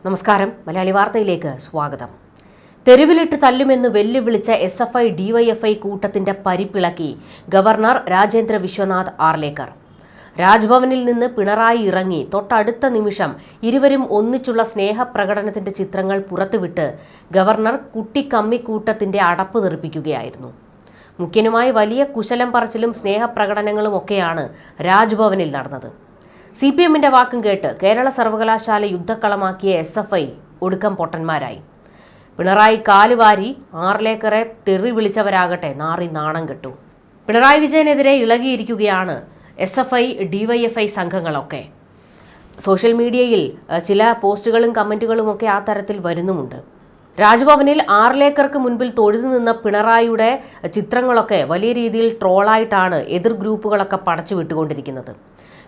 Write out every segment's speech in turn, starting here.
നമസ്കാരം. മലയാളി വാർത്തയിലേക്ക് സ്വാഗതം. തെരുവിലിട്ട് തല്ലുമെന്ന് വെല്ലുവിളിച്ച SFI DYFI കൂട്ടത്തിന്റെ പരിപ്പിളക്കി ഗവർണർ രാജേന്ദ്ര വിശ്വനാഥ് ആർലേക്കർ. രാജ്ഭവനിൽ നിന്ന് പിണറായി ഇറങ്ങി തൊട്ടടുത്ത നിമിഷം ഇരുവരും ഒന്നിച്ചുള്ള സ്നേഹപ്രകടനത്തിന്റെ ചിത്രങ്ങൾ പുറത്തുവിട്ട് ഗവർണർ കുട്ടിക്കമ്മിക്കൂട്ടത്തിന്റെ അടപ്പ് തെറിപ്പിക്കുകയായിരുന്നു. മുഖ്യനുമായി വലിയ കുശലം പറച്ചിലും സ്നേഹപ്രകടനങ്ങളും ഒക്കെയാണ് രാജ്ഭവനിൽ നടന്നത്. CPMന്റെ വാക്കും കേട്ട് കേരള സർവകലാശാല യുദ്ധക്കളമാക്കിയ SFI ഒടുക്കം പൊട്ടന്മാരായി. പിണറായി കാലുവാരി ആർലേക്കറെ തെറി വിളിച്ചവരാകട്ടെ നാറി നാണം കെട്ടു. പിണറായി വിജയനെതിരെ ഇളകിയിരിക്കുകയാണ് SFI DYFI സംഘങ്ങളൊക്കെ. സോഷ്യൽ മീഡിയയിൽ ചില പോസ്റ്റുകളും കമന്റുകളും ഒക്കെ ആ തരത്തിൽ വരുന്നുമുണ്ട്. രാജ്ഭവനിൽ ആർലേക്കർക്ക് മുൻപിൽ തൊഴുതു നിന്ന പിണറായിയുടെ ചിത്രങ്ങളൊക്കെ വലിയ രീതിയിൽ ട്രോളായിട്ടാണ് എതിർ ഗ്രൂപ്പുകളൊക്കെ പടച്ചു വിട്ടുകൊണ്ടിരിക്കുന്നത്.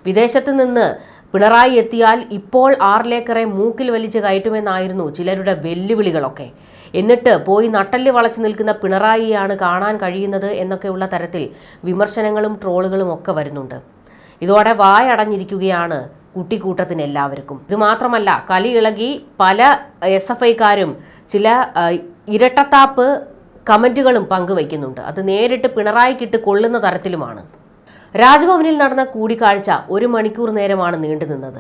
വിദേശത്ത് നിന്ന് പിണറായി എത്തിയാൽ ഇപ്പോൾ ആർലേക്കറെ മൂക്കിൽ വലിച്ചു കയറ്റുമെന്നായിരുന്നു ചിലരുടെ വെല്ലുവിളികളൊക്കെ. എന്നിട്ട് പോയി നട്ടല് വളച്ചു നിൽക്കുന്ന പിണറായിയാണ് കാണാൻ കഴിയുന്നത് എന്നൊക്കെയുള്ള തരത്തിൽ വിമർശനങ്ങളും ട്രോളുകളും ഒക്കെ വരുന്നുണ്ട്. ഇതോടെ വായടഞ്ഞിരിക്കുകയാണ് കുട്ടിക്കൂട്ടത്തിന് എല്ലാവർക്കും. ഇത് മാത്രമല്ല, കലി ഇളകി പല SFIക്കാരും ചില ഇരട്ടത്താപ്പ് കമന്റുകളും പങ്കുവയ്ക്കുന്നുണ്ട്. അത് നേരിട്ട് പിണറായിക്കിട്ട് കൊള്ളുന്ന തരത്തിലുമാണ്. രാജ്ഭവനിൽ നടന്ന കൂടിക്കാഴ്ച 1 മണിക്കൂർ നേരമാണ് നീണ്ടുനിന്നത്.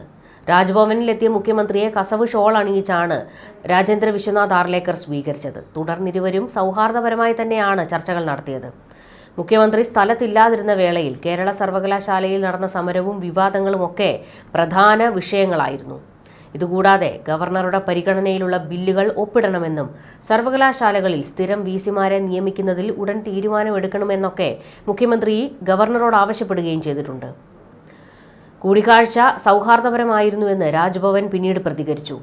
രാജ്ഭവനിലെത്തിയ മുഖ്യമന്ത്രിയെ കസവ് ഷോൾ അണിയിച്ചാണ് രാജേന്ദ്ര വിശ്വനാഥ് ആർലേക്കർ സ്വീകരിച്ചത്. തുടർന്നിരുവരും സൗഹാർദ്ദപരമായി തന്നെയാണ് ചർച്ചകൾ നടത്തിയത്. മുഖ്യമന്ത്രി സ്ഥലത്തില്ലാതിരുന്ന വേളയിൽ കേരള സർവകലാശാലയിൽ നടന്ന സമരവും വിവാദങ്ങളും ഒക്കെ പ്രധാന വിഷയങ്ങളായിരുന്നു. ഇതുകൂടാതെ ഗവർണറുടെ പരിഗണനയിലുള്ള ബില്ലുകൾ ഒപ്പിടണമെന്നും സർവകലാശാലകളിൽ സ്ഥിരം VCമാരെ നിയമിക്കുന്നതിൽ ഉടൻ തീരുമാനമെടുക്കണമെന്നൊക്കെ മുഖ്യമന്ത്രി ഗവർണറോട് ആവശ്യപ്പെടുകയും ചെയ്തിട്ടുണ്ട്. കൂടിക്കാഴ്ച സൗഹാർദ്ദപരമായിരുന്നുവെന്ന് രാജ്ഭവൻ പിന്നീട് പ്രതികരിച്ചു.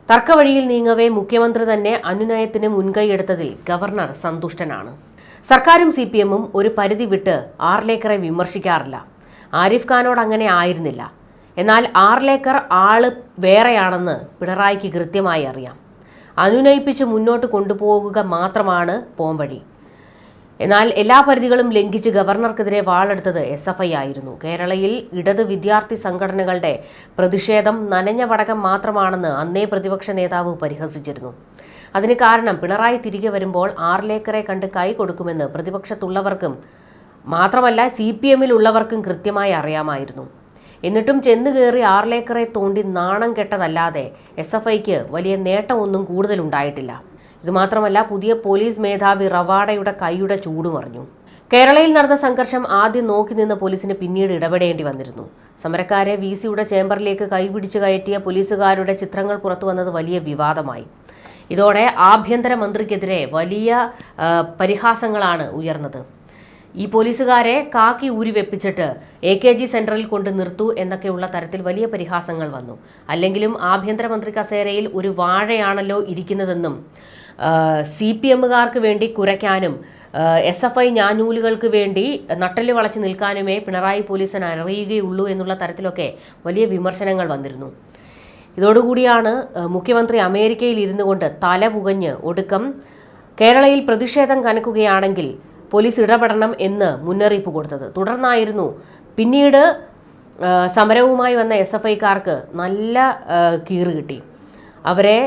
തർക്കവഴിയിൽ നീങ്ങവേ മുഖ്യമന്ത്രി തന്നെ അനുനയത്തിന് മുൻകൈയെടുത്തതിൽ ഗവർണർ സന്തുഷ്ടനാണ്. സർക്കാരും CPMും ഒരു പരിധി വിട്ട് ആർലേക്കറെ വിമർശിക്കാറില്ല. ആരിഫ് ഖാനോട് അങ്ങനെ ആയിരുന്നില്ല. എന്നാൽ ആർലേക്കർ ആള് വേറെയാണെന്ന് പിണറായിക്ക് കൃത്യമായി അറിയാം. അനുനയിപ്പിച്ച് മുന്നോട്ട് കൊണ്ടുപോകുക മാത്രമാണ് പോംവഴി. എന്നാൽ എല്ലാ പരിധികളും ലംഘിച്ച് ഗവർണർക്കെതിരെ വാളെടുത്തത് SFI ആയിരുന്നു. കേരളയിൽ ഇടത് വിദ്യാർത്ഥി സംഘടനകളുടെ പ്രതിഷേധം നനഞ്ഞ പടക്കം മാത്രമാണെന്ന് അന്നേ പ്രതിപക്ഷ നേതാവ് പരിഹസിച്ചിരുന്നു. അതിന് കാരണം പിണറായി തിരികെ വരുമ്പോൾ ആർലേക്കറെ കണ്ട് കൈ കൊടുക്കുമെന്ന് പ്രതിപക്ഷത്തുള്ളവർക്കും മാത്രമല്ല CPMലുള്ളവർക്കും കൃത്യമായി അറിയാമായിരുന്നു. എന്നിട്ടും ചെന്ന് കയറി ആർലേക്കറെ തോണ്ടി നാണം കെട്ടതല്ലാതെ SFIക്ക് വലിയ നേട്ടമൊന്നും കൂടുതലുണ്ടായിട്ടില്ല. ഇതുമാത്രമല്ല, പുതിയ പോലീസ് മേധാവി റവാഡയുടെ കൈയുടെ ചൂടുമറിഞ്ഞു. കേരളയിൽ നടന്ന സംഘർഷം ആദ്യം നോക്കി നിന്ന പോലീസിന് പിന്നീട് ഇടപെടേണ്ടി വന്നിരുന്നു. സമരക്കാരെ VCയുടെ ചേംബറിലേക്ക് കൈപിടിച്ച് കയറ്റിയ പോലീസുകാരുടെ ചിത്രങ്ങൾ പുറത്തു വന്നത് വലിയ വിവാദമായി. ഇതോടെ ആഭ്യന്തര മന്ത്രിക്കെതിരെ വലിയ പരിഹാസങ്ങളാണ് ഉയർന്നത്. ഈ പോലീസുകാരെ കാക്കി ഊരി വെപ്പിച്ചിട്ട് AKG സെന്ററിൽ കൊണ്ട് നിർത്തൂ എന്നൊക്കെയുള്ള തരത്തിൽ വലിയ പരിഹാസങ്ങൾ വന്നു. അല്ലെങ്കിലും ആഭ്യന്തരമന്ത്രി കസേരയിൽ ഒരു വാഴയാണല്ലോ ഇരിക്കുന്നതെന്നും CPMകാർക്ക് വേണ്ടി കുരയ്ക്കാനും SFI ഞാഞ്ഞൂലുകൾക്ക് വേണ്ടി നട്ടല് വളച്ചു നിൽക്കാനുമേ പിണറായി പോലീസിന് അറിയുകയുള്ളൂ എന്നുള്ള തരത്തിലൊക്കെ വലിയ വിമർശനങ്ങൾ വന്നിരുന്നു. ഇതോടുകൂടിയാണ് മുഖ്യമന്ത്രി അമേരിക്കയിൽ ഇരുന്നു കൊണ്ട് തല പുകഞ്ഞ് ഒടുക്കം കേരളയിൽ പ്രതിഷേധം കനക്കുകയാണെങ്കിൽ പോലീസ് ഇടപെടണം എന്ന് മുന്നറിയിപ്പ് കൊടുത്തത്. തുടർന്നായിരുന്നു പിന്നീട് സമരവുമായി വന്ന SFIക്കാർക്ക് നല്ല കീറ് കിട്ടി. അവരെ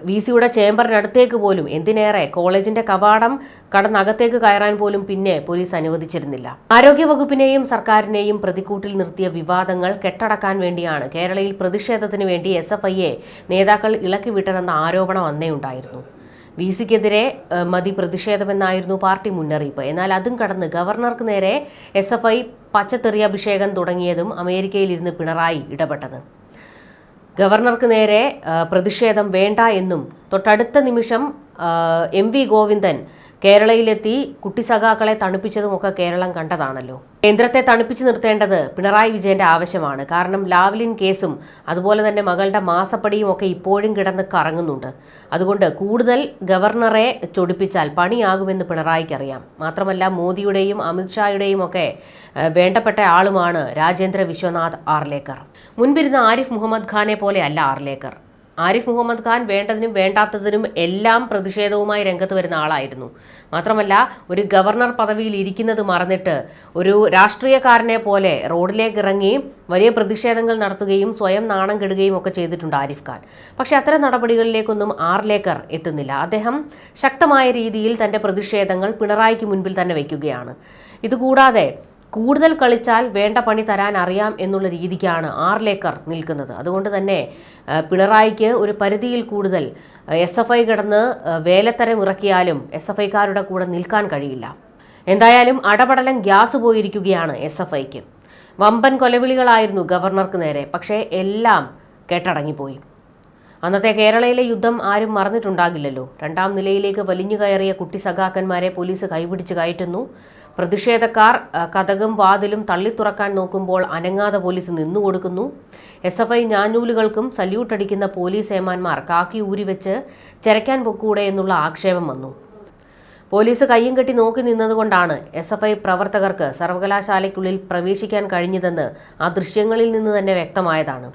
VCയുടെ ചേംബറിനടുത്തേക്ക് പോലും, എന്തിനേറെ കോളേജിന്റെ കവാടം കടന്നകത്തേക്ക് കയറാൻ പോലും പിന്നെ പോലീസ് അനുവദിച്ചിരുന്നില്ല. ആരോഗ്യവകുപ്പിനെയും സർക്കാരിനെയും പ്രതിക്കൂട്ടിൽ നിർത്തിയ വിവാദങ്ങൾ കെട്ടടക്കാൻ വേണ്ടിയാണ് കേരളയിൽ പ്രതിഷേധത്തിന് വേണ്ടി SFIയെ നേതാക്കൾ ഇളക്കി വിട്ടതെന്ന ആരോപണം അന്നേ ഉണ്ടായിരുന്നു. VCക്കെതിരെ മതി പ്രതിഷേധമെന്നായിരുന്നു പാർട്ടി മുന്നറിയിപ്പ്. എന്നാൽ അതും കടന്ന് ഗവർണർക്ക് നേരെ SFI പച്ചത്തെറിയഭിഷേകം തുടങ്ങിയതും അമേരിക്കയിലിരുന്ന് പിണറായി ഇടപെട്ടത്. ഗവർണർക്ക് നേരെ പ്രതിഷേധം വേണ്ട എന്നും തൊട്ടടുത്ത നിമിഷം MV ഗോവിന്ദൻ കേരളയിലെത്തി കുട്ടിസഖാക്കളെ തണുപ്പിച്ചതുമൊക്കെ കേരളം കണ്ടതാണല്ലോ. കേന്ദ്രത്തെ തണുപ്പിച്ചു നിർത്തേണ്ടത് പിണറായി വിജയന്റെ ആവശ്യമാണ്. കാരണം ലാവ്ലിൻ കേസും അതുപോലെ തന്നെ മകളുടെ മാസപ്പടിയും ഒക്കെ ഇപ്പോഴും കിടന്ന് കറങ്ങുന്നുണ്ട്. അതുകൊണ്ട് കൂടുതൽ ഗവർണറെ ചൊടിപ്പിച്ചാൽ പണിയാകുമെന്ന് പിണറായിക്ക് അറിയാം. മാത്രമല്ല, മോദിയുടെയും അമിത്ഷായുടെയും ഒക്കെ വേണ്ടപ്പെട്ട ആളുമാണ് രാജേന്ദ്ര വിശ്വനാഥ് ആർലേക്കർ. മുൻപിരുന്ന ആരിഫ് മുഹമ്മദ് ഖാനെ പോലെ അല്ല ആർലേക്കർ. ആരിഫ് മുഹമ്മദ് ഖാൻ വേണ്ടതിനും വേണ്ടാത്തതിനും എല്ലാം പ്രതിഷേധവുമായി രംഗത്ത് വരുന്ന ആളായിരുന്നു. മാത്രമല്ല, ഒരു ഗവർണർ പദവിയിൽ ഇരിക്കുന്നത് മറന്നിട്ട് ഒരു രാഷ്ട്രീയക്കാരനെ പോലെ റോഡിലേക്ക് ഇറങ്ങി വലിയ പ്രതിഷേധങ്ങൾ നടത്തുകയും സ്വയം നാണം കെടുകയും ഒക്കെ ചെയ്തിട്ടുണ്ട് ആരിഫ് ഖാൻ. പക്ഷേ അത്തരം നടപടികളിലേക്കൊന്നും ആർലേക്കർ എത്തുന്നില്ല. അദ്ദേഹം ശക്തമായ രീതിയിൽ തന്റെ പ്രതിഷേധങ്ങൾ പിണറായിക്ക് മുൻപിൽ തന്നെ വയ്ക്കുകയാണ്. ഇതുകൂടാതെ കൂടുതൽ കളിച്ചാൽ വേണ്ട പണി തരാൻ അറിയാം എന്നുള്ള രീതിക്കാണ് ആർലേക്കർ നിൽക്കുന്നത്. അതുകൊണ്ട് തന്നെ പിണറായിക്ക് ഒരു പരിധിയിൽ കൂടുതൽ SFI കിടന്ന് വേലത്തരം ഇറക്കിയാലും SFIക്കാരുടെ കൂടെ നിൽക്കാൻ കഴിയില്ല. എന്തായാലും അടപടലം ഗ്യാസ് പോയിരിക്കുകയാണ് SFIക്ക്. വമ്പൻ കൊലവിളികളായിരുന്നു ഗവർണർക്ക് നേരെ. പക്ഷേ എല്ലാം കെട്ടടങ്ങിപ്പോയി. അന്നത്തെ കേരളയിലെ യുദ്ധം ആരും മറന്നിട്ടുണ്ടാകില്ലല്ലോ. 2ാം നിലയിലേക്ക് വലിഞ്ഞു കയറിയ കുട്ടി സഖാക്കന്മാരെ പോലീസ് കൈപിടിച്ച് കയറ്റുന്നു. പ്രതിഷേധക്കാർ കതകും വാതിലും തള്ളിത്തുറക്കാൻ നോക്കുമ്പോൾ അനങ്ങാതെ പോലീസ് നിന്നുകൊടുക്കുന്നു. SFI ഞാഞ്ഞൂലുകൾക്കും സല്യൂട്ടടിക്കുന്ന പോലീസ് ഏമാന്മാർ കാക്കി ഊരിവെച്ച് ചെരയ്ക്കാൻ പൊക്കൂടെ എന്നുള്ള ആക്ഷേപം വന്നു. പോലീസ് കയ്യും കെട്ടി നോക്കി നിന്നതുകൊണ്ടാണ് SFI പ്രവർത്തകർക്ക് സർവകലാശാലയ്ക്കുള്ളിൽ പ്രവേശിക്കാൻ കഴിഞ്ഞതെന്ന് ആ ദൃശ്യങ്ങളിൽ നിന്ന് തന്നെ വ്യക്തമായതാണ്.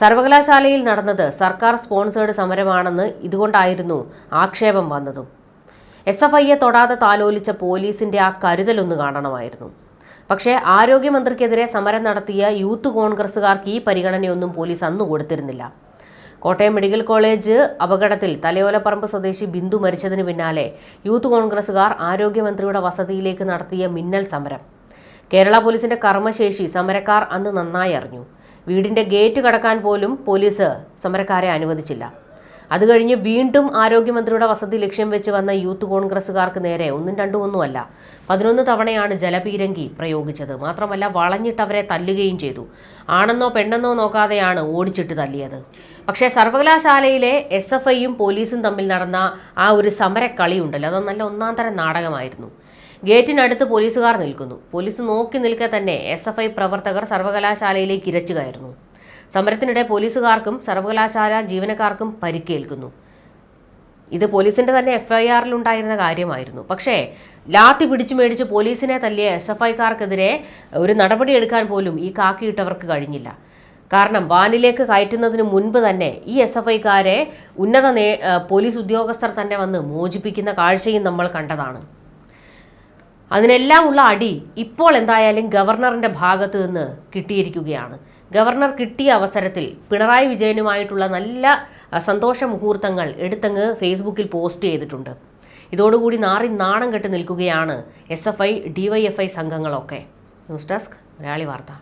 സർവകലാശാലയിൽ നടന്നത് സർക്കാർ സ്പോൺസേഡ് സമരമാണെന്ന് ഇതുകൊണ്ടായിരുന്നു ആക്ഷേപം വന്നതും. SFIയെ തൊടാതെ താലോലിച്ച പോലീസിന്റെ ആ കരുതലൊന്ന് കാണണമായിരുന്നു. പക്ഷേ ആരോഗ്യമന്ത്രിക്കെതിരെ സമരം നടത്തിയ യൂത്ത് കോൺഗ്രസുകാർക്ക് ഈ പരിഗണനയൊന്നും പോലീസ് അന്ന് കൊടുത്തിരുന്നില്ല. കോട്ടയം മെഡിക്കൽ കോളേജ് അപകടത്തിൽ തലയോലപ്പറമ്പ് സ്വദേശി ബിന്ദു മരിച്ചതിന് പിന്നാലെ യൂത്ത് കോൺഗ്രസുകാർ ആരോഗ്യമന്ത്രിയുടെ വസതിയിലേക്ക് നടത്തിയ മിന്നൽ സമരം. കേരള പോലീസിന്റെ കർമ്മശേഷി സമരക്കാർ അന്ന് നന്നായി അറിഞ്ഞു. വീടിന്റെ ഗേറ്റ് കടക്കാൻ പോലും പോലീസ് സമരക്കാരെ അനുവദിച്ചില്ല. അത് കഴിഞ്ഞ് വീണ്ടും ആരോഗ്യമന്ത്രിയുടെ വസതി ലക്ഷ്യം വെച്ച് വന്ന യൂത്ത് കോൺഗ്രസുകാർക്ക് നേരെ 1, 2, 1 അല്ല 11 തവണയാണ് ജലപീരങ്കി പ്രയോഗിച്ചത്. മാത്രമല്ല, വളഞ്ഞിട്ടവരെ തല്ലുകയും ചെയ്തു. ആണെന്നോ പെണ്ണെന്നോ നോക്കാതെയാണ് ഓടിച്ചിട്ട് തല്ലിയത്. പക്ഷേ സർവകലാശാലയിലെ SFIയും പോലീസും തമ്മിൽ നടന്ന ആ ഒരു സമരക്കളി ഉണ്ടല്ലോ, അത് നല്ല ഒന്നാന്തരം നാടകമായിരുന്നു. ഗേറ്റിനടുത്ത് പോലീസുകാർ നിൽക്കുന്നു. പോലീസ് നോക്കി നിൽക്കെ തന്നെ SFI പ്രവർത്തകർ സർവകലാശാലയിലേക്ക് ഇരച്ചു കയറുന്നു. സമരത്തിനിടെ പോലീസുകാർക്കും സർവകലാശാല ജീവനക്കാർക്കും പരിക്കേൽക്കുന്നു. ഇത് പോലീസിന്റെ തന്നെ FIRലുണ്ടായിരുന്ന കാര്യമായിരുന്നു. പക്ഷേ ലാത്തി പിടിച്ചു മേടിച്ച് പോലീസിനെ തല്ലിയ SFIക്കാർക്കെതിരെ ഒരു നടപടിയെടുക്കാൻ പോലും ഈ കാക്കിയിട്ടവർക്ക് കഴിഞ്ഞില്ല. കാരണം വാനിലേക്ക് കയറ്റുന്നതിന് മുൻപ് തന്നെ ഈ SFIക്കാരെ ഉന്നത പോലീസ് ഉദ്യോഗസ്ഥർ തന്നെ വന്ന് മോചിപ്പിക്കുന്ന കാഴ്ചയും നമ്മൾ കണ്ടതാണ്. അതിനെല്ലാം ഉള്ള അടി ഇപ്പോൾ എന്തായാലും ഗവർണറിന്റെ ഭാഗത്ത് നിന്ന് കിട്ടിയിരിക്കുകയാണ്. ഗവർണർ കിട്ടിയ അവസരത്തിൽ പിണറായി വിജയനുമായിട്ടുള്ള നല്ല സന്തോഷ മുഹൂർത്തങ്ങൾ എടുത്തങ്ങ് ഫേസ്ബുക്കിൽ പോസ്റ്റ് ചെയ്തിട്ടുണ്ട്. ഇതോടുകൂടി നാണം കെട്ട് നിൽക്കുകയാണ് SFI DYFI സംഘങ്ങളൊക്കെ. ന്യൂസ് ഡെസ്ക് മലയാളി വാർത്ത.